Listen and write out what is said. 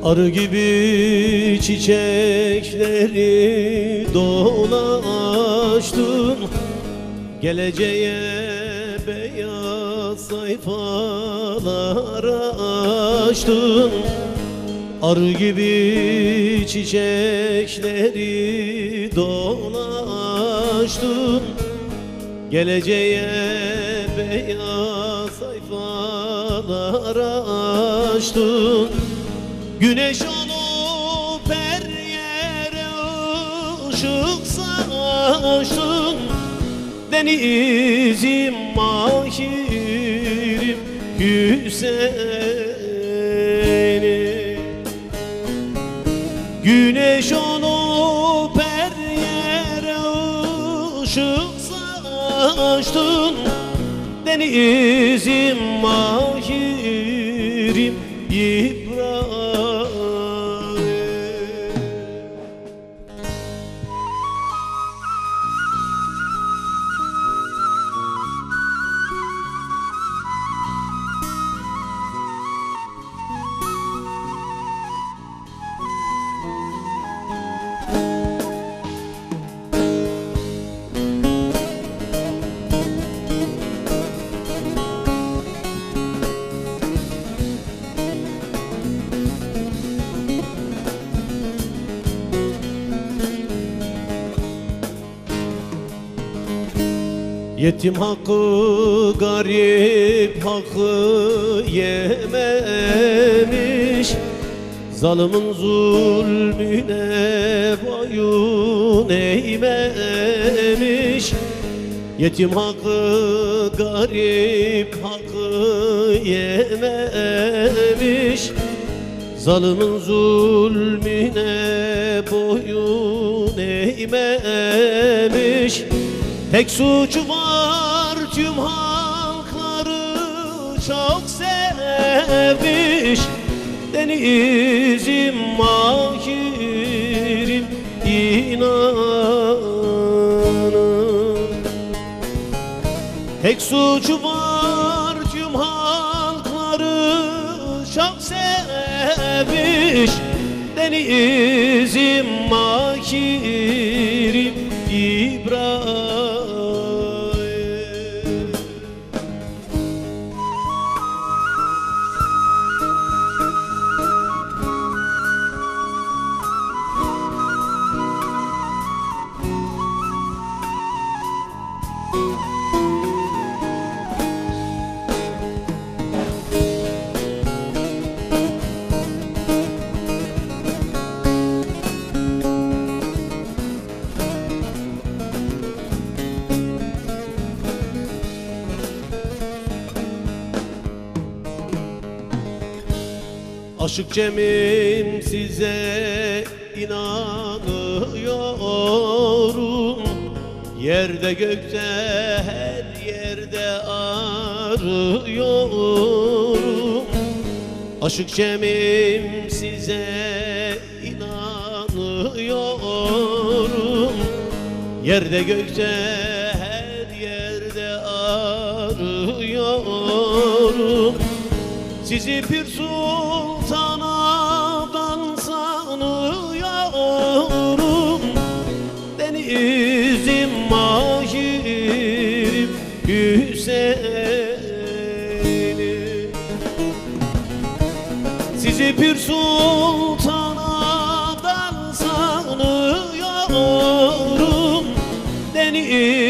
Arı gibi çiçekleri dolaştım, geleceğe beyaz sayfalar açtım. Arı gibi çiçekleri dolaştım, geleceğe beyaz sayfalar açtım. Güneş olup her yere ışık saçtın, denizim mahirim Hüseyin'im. Güneş olup her yere ışık saçtın, denizim mahirim İbrahim. Yetim hakkı, garip hakkı yememiş, zalimin zulmüne boyun eğmemiş. Yetim hakkı, garip hakkı yememiş, zalimin zulmüne boyun eğmemiş. Tek suçu var, tüm halkları çok sevmiş, denizim mahirim inanın. Tek suçu var, tüm halkları çok sevmiş, denizim mahirim İbrahim. Aşık Cem'im, size inanıyorum, yerde gökte her yerde arıyorum. Aşık Cem'im, size inanıyorum, yerde gökte her yerde arıyorum. Sizi Pir Sultan'dan sanıyorum, denizim mahirim Hüseyin'im. Sizi Pir Sultan'dan sanıyorum, deniz